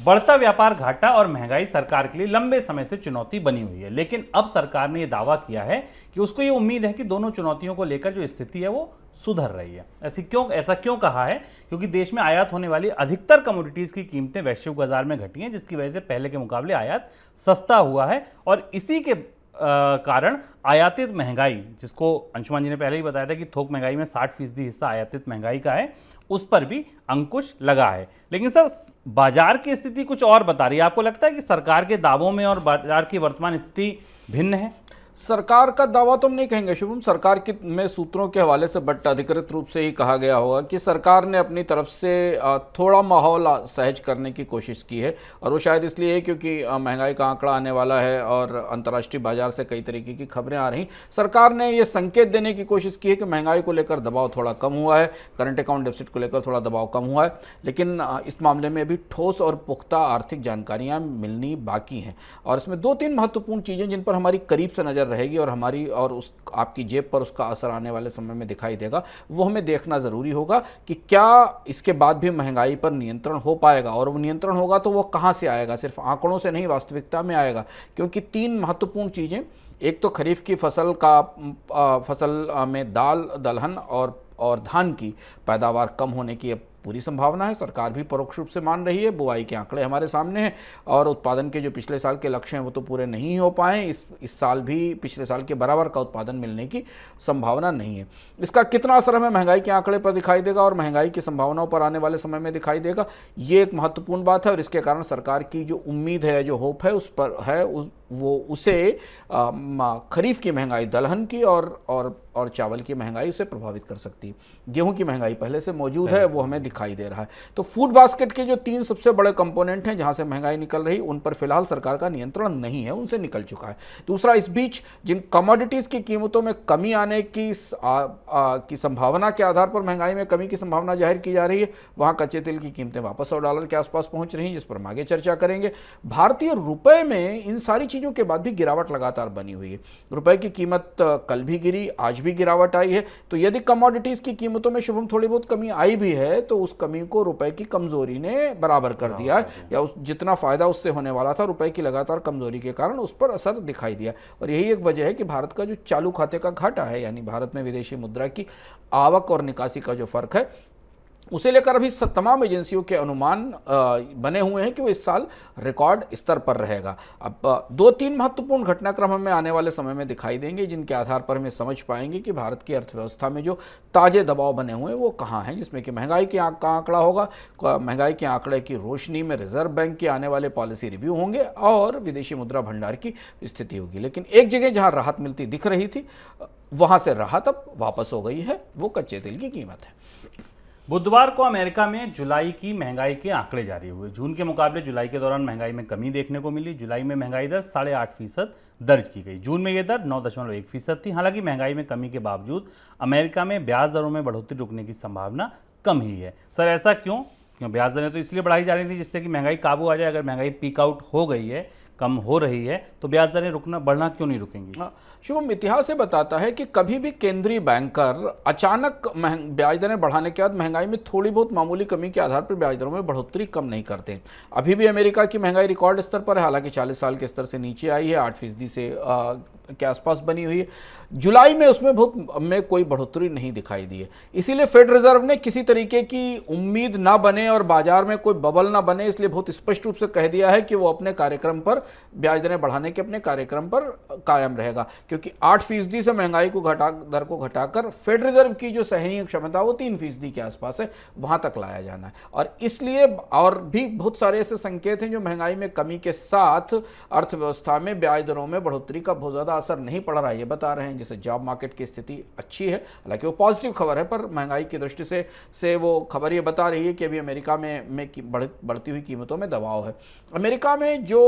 बढ़ता व्यापार घाटा और महंगाई सरकार के लिए लंबे समय से चुनौती बनी हुई है, लेकिन अब सरकार ने यह दावा किया है कि उसको ये उम्मीद है कि दोनों चुनौतियों को लेकर जो स्थिति है वो सुधर रही है। ऐसा क्यों कहा है? क्योंकि देश में आयात होने वाली अधिकतर कमोडिटीज की कीमतें वैश्विक बाजार में घटी हैं, जिसकी वजह से पहले के मुकाबले आयात सस्ता हुआ है और इसी के कारण आयातित महंगाई, जिसको अंशुमान जी ने पहले ही बताया था कि थोक महंगाई में 60% हिस्सा आयातित महंगाई का है, उस पर भी अंकुश लगा है। लेकिन सर, बाजार की स्थिति कुछ और बता रही है। आपको लगता है कि सरकार के दावों में और बाजार की वर्तमान स्थिति भिन्न है? सरकार का दावा तो हम नहीं कहेंगे शुभम, सरकार की में सूत्रों के हवाले से बट अधिकृत रूप से ही कहा गया होगा कि सरकार ने अपनी तरफ से थोड़ा माहौल सहज करने की कोशिश की है, और वो शायद इसलिए है क्योंकि महंगाई का आंकड़ा आने वाला है और अंतर्राष्ट्रीय बाजार से कई तरीके की खबरें आ रही। सरकार ने ये संकेत देने की कोशिश की है कि महंगाई को लेकर दबाव थोड़ा कम हुआ है, करंट अकाउंट डेफिसिट को लेकर थोड़ा दबाव कम हुआ है, लेकिन इस मामले में अभी ठोस और पुख्ता आर्थिक जानकारियाँ मिलनी बाकी हैं। और इसमें 2-3 महत्वपूर्ण चीज़ें जिन पर हमारी करीब से नज़र रहेगी और हमारी और उस आपकी जेब पर उसका असर आने वाले समय में दिखाई देगा, वो हमें देखना ज़रूरी होगा कि क्या इसके बाद भी महंगाई पर नियंत्रण हो पाएगा, और वो नियंत्रण होगा तो वो कहाँ से आएगा, सिर्फ आंकड़ों से नहीं, वास्तविकता में आएगा। क्योंकि 3 महत्वपूर्ण चीज़ें, एक तो खरीफ की फसल में दाल, दलहन और धान की पैदावार कम होने की पूरी संभावना है, सरकार भी परोक्ष रूप से मान रही है। बुआई के आंकड़े हमारे सामने हैं और उत्पादन के जो पिछले साल के लक्ष्य हैं वो तो पूरे नहीं हो पाए। इस साल भी पिछले साल के बराबर का उत्पादन मिलने की संभावना नहीं है। इसका कितना असर हमें महंगाई के आंकड़े पर दिखाई देगा और महंगाई की संभावनाओं पर आने वाले समय में दिखाई देगा, ये एक महत्वपूर्ण बात है। और इसके कारण सरकार की जो उम्मीद है, जो होप है, उस पर है वो उसे खरीफ की महंगाई, दलहन की और चावल की महंगाई उसे प्रभावित कर सकती है। गेहूं की महंगाई पहले से मौजूद है, वो हमें दिखाई दे रहा है। तो फूड बास्केट के जो 3 सबसे बड़े कंपोनेंट हैं जहां से महंगाई निकल रही, उन पर फिलहाल सरकार का नियंत्रण नहीं है, उनसे निकल चुका है। दूसरा, इस बीच जिन कमोडिटीज़ की कीमतों में कमी आने की संभावना के आधार पर महंगाई में कमी की संभावना जाहिर की जा रही है, वहाँ कच्चे तेल की कीमतें वापस $100 के आसपास पहुँच रही हैं, जिस पर हम आगे चर्चा करेंगे। भारतीय रुपये में इन सारी चीज़ों के बाद भी गिरावट लगातार बनी हुई है। रुपए की कीमत कल भी गिरी, आज भी गिरावट आई है। तो यदि कमोडिटीज़ की कीमतों में शुभम थोड़ी बहुत कमी आई भी है, तो उस कमी को रुपए की कमजोरी ने बराबर कर दिया है, या उस जितना फायदा उससे होने वाला था रुपए की लगातार कमजोरी के कारण उस पर असर दिखाई दिया। और यही एक वजह है कि भारत का जो चालू खाते का घाटा है, यानी भारत में विदेशी मुद्रा की आवक और निकासी का जो फर्क है, उसे लेकर अभी तमाम एजेंसियों के अनुमान बने हुए हैं कि वो इस साल रिकॉर्ड स्तर पर रहेगा। अब 2-3 महत्वपूर्ण घटनाक्रम हमें आने वाले समय में दिखाई देंगे, जिनके आधार पर हमें समझ पाएंगे कि भारत की अर्थव्यवस्था में जो ताजे दबाव बने हुए हैं वो कहाँ हैं, जिसमें कि महंगाई का आंकड़ा होगा। महंगाई के आंकड़े की रोशनी में रिजर्व बैंक के आने वाले पॉलिसी रिव्यू होंगे और विदेशी मुद्रा भंडार की स्थिति होगी। लेकिन एक जगह जहाँ राहत मिलती दिख रही थी, वहाँ से राहत अब वापस हो गई है, वो कच्चे तेल की कीमत है। बुधवार को अमेरिका में जुलाई की महंगाई के आंकड़े जारी हुए। जून के मुकाबले जुलाई के दौरान महंगाई में कमी देखने को मिली। जुलाई में महंगाई दर 8.5% दर्ज की गई। जून में यह दर 9.1% थी। हालांकि महंगाई में कमी के बावजूद अमेरिका में ब्याज दरों में बढ़ोतरी रुकने की संभावना कम ही है। सर, ऐसा क्यों? ब्याज दरें तो इसलिए बढ़ाई जा रही थी जिससे कि महंगाई काबू आ जाए। अगर महंगाई पीक आउट हो गई है, कम हो रही है, तो ब्याज दरें बढ़ना क्यों नहीं रुकेंगी? शुभम, इतिहास से बताता है कि कभी भी केंद्रीय बैंकर अचानक ब्याज दरें बढ़ाने के बाद महंगाई में थोड़ी बहुत मामूली कमी के आधार पर ब्याज दरों में बढ़ोतरी कम नहीं करते। अभी भी अमेरिका की महंगाई रिकॉर्ड स्तर पर है, हालांकि 40 साल के स्तर से नीचे आई है, 8% से के आसपास बनी हुई है। जुलाई में उसमें कोई बढ़ोतरी नहीं दिखाई दी है। इसीलिए फेड रिजर्व ने किसी तरीके की उम्मीद ना बने और बाजार में कोई बबल ना बने, इसलिए बहुत स्पष्ट रूप से कह दिया है कि वो अपने कार्यक्रम पर, ब्याज दरें बढ़ाने के अपने कार्यक्रम पर कायम रहेगा। क्योंकि 8% से महंगाई को दर को घटाकर फेड रिजर्व की जो सहनीय क्षमता वो 3% के आसपास है, वहां तक लाया जाना है। और इसलिए और भी बहुत सारे ऐसे संकेत हैं जो महंगाई में कमी के साथ अर्थव्यवस्था में ब्याज दरों में बढ़ोतरी का बहुत ज्यादा असर नहीं पड़ रहा है, ये बता रहे हैं। जैसे जॉब मार्केट की स्थिति अच्छी है, हालांकि वो पॉजिटिव खबर है, पर महंगाई की दृष्टि से वो खबर ये बता रही है कि अभी अमेरिका में बढ़ती हुई कीमतों में दबाव है। अमेरिका में जो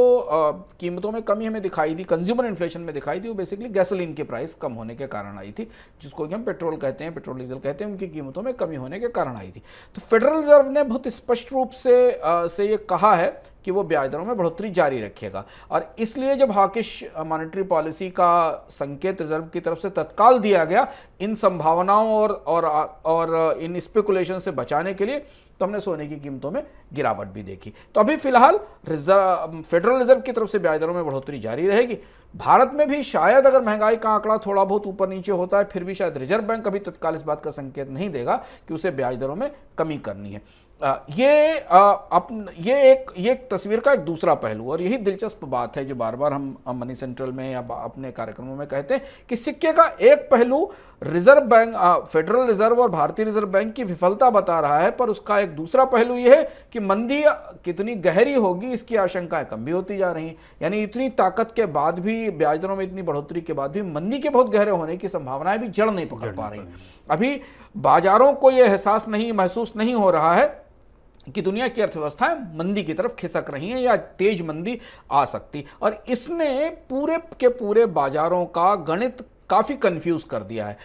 कीमतों में कमी हमें दिखाई दी, कंज्यूमर इन्फ्लेशन में दिखाई दी, वो बेसिकली गैसोलीन की प्राइस कम होने के कारण आई थी, जिसको कि हम पेट्रोल कहते हैं, पेट्रोल डीजल कहते हैं, उनकी कीमतों में कमी होने के कारण आई थी। तो फेडरल रिजर्व ने बहुत स्पष्ट रूप से ये कहा है कि वो ब्याज दरों में बढ़ोतरी जारी रखेगा। और इसलिए जब हॉकिश मॉनेटरी पॉलिसी का संकेत रिजर्व की तरफ से तत्काल दिया गया, इन संभावनाओं और इन स्पेकुलेशन से बचाने के लिए तो हमने सोने की कीमतों में गिरावट भी देखी। तो अभी फिलहाल फेडरल रिजर्व की तरफ से ब्याज दरों में बढ़ोतरी जारी रहेगी। भारत में भी शायद अगर महंगाई का आंकड़ा थोड़ा बहुत ऊपर नीचे होता है, फिर भी शायद रिजर्व बैंक अभी तत्काल इस बात का संकेत नहीं देगा कि उसे ब्याज दरों में कमी करनी है। ये एक तस्वीर का एक दूसरा पहलू, और यही दिलचस्प बात है जो बार बार हम मनी सेंट्रल में या अपने कार्यक्रमों में कहते हैं कि सिक्के का एक पहलू रिजर्व बैंक, फेडरल रिजर्व और भारतीय रिजर्व बैंक की विफलता बता रहा है, पर उसका एक दूसरा पहलू यह है कि मंदी कितनी गहरी होगी इसकी आशंकाएं कम भी होती जा रही हैं। यानी इतनी ताकत के बाद भी, ब्याज दरों में इतनी बढ़ोतरी के बाद भी मंदी के बहुत गहरे होने की संभावनाएं भी जड़ नहीं पकड़ पा रही। अभी बाजारों को यह एहसास महसूस नहीं हो रहा है कि दुनिया की अर्थव्यवस्थाएं मंदी की तरफ खिसक रही हैं या तेज मंदी आ सकती, और इसने पूरे के पूरे बाजारों का गणित काफ़ी कंफ्यूज कर दिया है।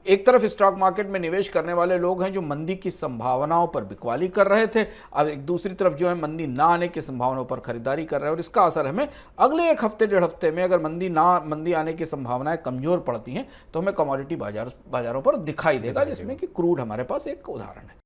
एक तरफ स्टॉक मार्केट में निवेश करने वाले लोग हैं जो मंदी की संभावनाओं पर बिकवाली कर रहे थे, अब एक दूसरी तरफ जो है मंदी ना आने की संभावनाओं पर खरीदारी कर रहे हैं, और इसका असर हमें अगले एक हफ्ते डेढ़ हफ्ते में, अगर मंदी आने की संभावनाएं कमजोर पड़ती हैं तो हमें कमोडिटी बाजारों पर दिखाई देगा, जिसमें कि क्रूड हमारे पास एक उदाहरण है।